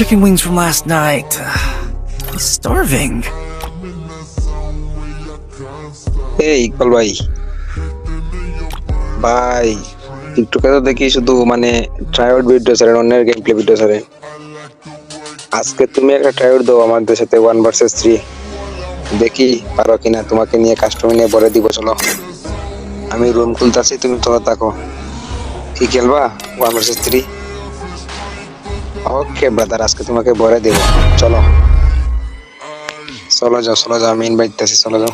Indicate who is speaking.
Speaker 1: chicken wings from last night. I'm starving.
Speaker 2: এই ইকবাল ভাই, ভাই টিকটকে তো দেখি শুধু মানে ট্রাইআউট ভিডিও ছাড়েন, অন্যের গেম প্লে ভিডিও ছাড়েন। আজকে তুমি একটা ট্রাইআউট দাও আমাদের সাথে 1 vs 3, দেখি পারো কিনা। তোমাকে নিয়ে কাস্টমার নিয়ে ভরে দিব, চলো। আমি রুম খুলতেছি, তুমি তোলা থাকো। কি খেলবা 1 vs 3? ওকে ব্রাদার, আজকে তোমাকে ভরে দেব, চলো। চলো যাও, আমি ইনভাইট দিতেছি, চলো যাও।